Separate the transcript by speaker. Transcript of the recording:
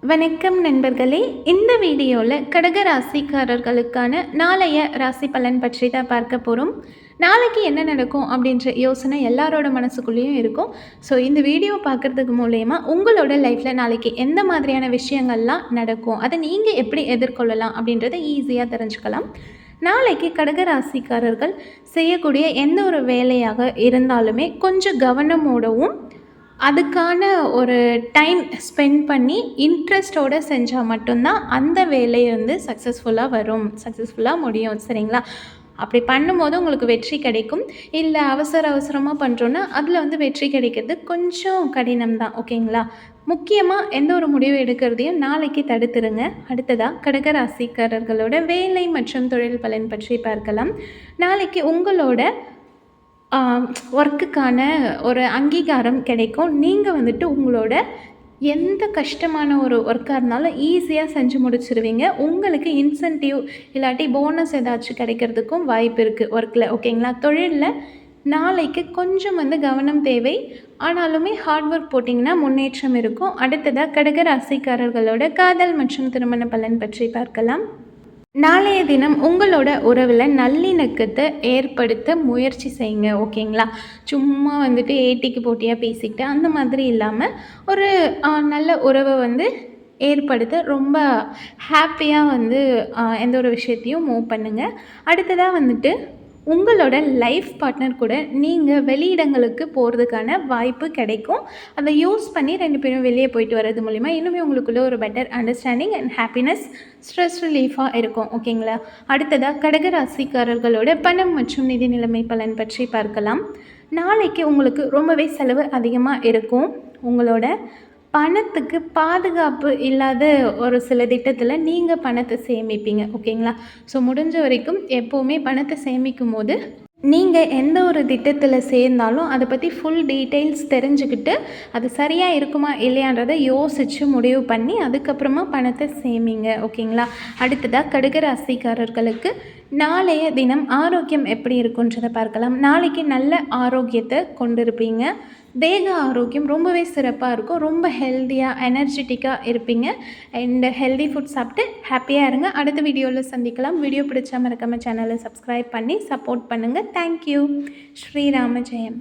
Speaker 1: வணக்கம் நண்பர்களே. இந்த வீடியோவில் கடக ராசிக்காரர்களுக்கான நாளைய ராசி பலன் பற்றி தான் பார்க்க போகிறோம். நாளைக்கு என்ன நடக்கும் அப்படின்ற யோசனை எல்லாரோட மனசுக்குள்ளேயும் இருக்கும். ஸோ இந்த வீடியோ பார்க்குறதுக்கு மூலயமா உங்களோட லைஃப்பில் நாளைக்கு எந்த மாதிரியான விஷயங்கள்லாம் நடக்கும், அதை நீங்கள் எப்படி எதிர்கொள்ளலாம் அப்படின்றத ஈஸியாக தெரிஞ்சுக்கலாம். நாளைக்கு கடக ராசிக்காரர்கள் செய்யக்கூடிய எந்த ஒரு வேலையாக இருந்தாலுமே கொஞ்சம் கவனமோடவும் அதுக்கான ஒரு டைம் ஸ்பெண்ட் பண்ணி இன்ட்ரெஸ்ட்டோடு செஞ்சால் மட்டும்தான் அந்த வேலை சக்ஸஸ்ஃபுல்லாக முடியும். சரிங்களா? அப்படி பண்ணும்போது உங்களுக்கு வெற்றி கிடைக்கும். இல்லை அவசரமாக பண்ணுறோன்னா அதில் வெற்றி கிடைக்கிறது கொஞ்சம் கடினம் தான். ஓகேங்களா? முக்கியமாக எந்த ஒரு முடிவு எடுக்கிறதையும் நாளைக்கு தடுத்துருங்க. அடுத்ததாக கடகராசிக்காரர்களோட வேலை மற்றும் தொழில் பலன் பற்றி பார்க்கலாம். நாளைக்கு உங்களோட ஒர்க்குக்கான ஒரு அங்கீகாரம் கிடைக்கும். நீங்கள் உங்களோட எந்த கஷ்டமான ஒரு ஒர்க்காக இருந்தாலும் ஈஸியாக செஞ்சு முடிச்சிருவீங்க. உங்களுக்கு இன்சென்டிவ் இல்லாட்டி போனஸ் ஏதாச்சும் கிடைக்கிறதுக்கும் வாய்ப்பு இருக்குது ஒர்க்கில். ஓகேங்களா? தொழிலில் நாளைக்கு கொஞ்சம் கவனம் தேவை. ஆனாலுமே ஹார்ட் ஒர்க் போட்டிங்கன்னா முன்னேற்றம் இருக்கும். அடுத்ததாக கடக ராசிக்காரர்களோட காதல் மற்றும் திருமண பலன் பற்றி பார்க்கலாம். நாளைய தினம் உங்களோட உறவில் நல்லிணக்கத்தை ஏற்படுத்த முயற்சி செய்யுங்க. ஓகேங்களா? சும்மா ஏட்டிக்கு போட்டியாக பேசிக்கிட்டு அந்த மாதிரி இல்லாமல் ஒரு நல்ல உறவை ஏற்படுத்த ரொம்ப ஹாப்பியாக எந்த ஒரு விஷயத்தையும் மூவ் பண்ணுங்கள். அடுத்ததாக உங்களோட லைஃப் பார்ட்னர் கூட நீங்கள் வெளியிடங்களுக்கு போகிறதுக்கான வாய்ப்பு கிடைக்கும். அதை யூஸ் பண்ணி 2 பேரும் வெளியே போயிட்டு வர்றது மூலிமா இன்னுமே உங்களுக்குள்ளே ஒரு better understanding and happiness, stress ரிலீஃபாக இருக்கும். ஓகேங்களா? அடுத்ததாக கடக ராசிக்காரர்களோட பணம் மற்றும் நிதி நிலைமை பலன் பற்றி பார்க்கலாம். நாளைக்கு உங்களுக்கு ரொம்பவே செலவு அதிகமாக இருக்கும். உங்களோட பணத்துக்கு பாதுகாப்பு இல்லாத ஒரு சில திட்டத்தில் நீங்கள் பணத்தை சேமிப்பீங்க. ஓகேங்களா? ஸோ முடிஞ்ச வரைக்கும் எப்போவுமே பணத்தை சேமிக்கும் போது நீங்கள் எந்த ஒரு திட்டத்தில் சேர்ந்தாலும் அதை பற்றி ஃபுல் டீட்டெயில்ஸ் தெரிஞ்சுக்கிட்டு அது சரியாக இருக்குமா இல்லையான்றதை யோசித்து முடிவு பண்ணி அதுக்கப்புறமா பணத்தை சேமிங்க. ஓகேங்களா? அடுத்ததாக கடக ராசிக்காரர்களுக்கு நாளைய தினம் ஆரோக்கியம் எப்படி இருக்குன்றதை பார்க்கலாம். நாளைக்கு நல்ல ஆரோக்கியத்தை கொண்டிருப்பீங்க. தேக ஆரோக்கியம் ரொம்பவே சிறப்பாக இருக்கும். ரொம்ப ஹெல்த்தியாக எனர்ஜெட்டிக்காக இருப்பீங்க. அண்ட் ஹெல்தி ஃபுட் சாப்பிட்டு ஹாப்பியாக இருங்க. அடுத்த வீடியோவில் சந்திக்கலாம். வீடியோ பிடிச்சா மறக்காம சேனலை சப்ஸ்கிரைப் பண்ணி சப்போர்ட் பண்ணுங்கள். தேங்க்யூ. ஸ்ரீராம ஜெயம்.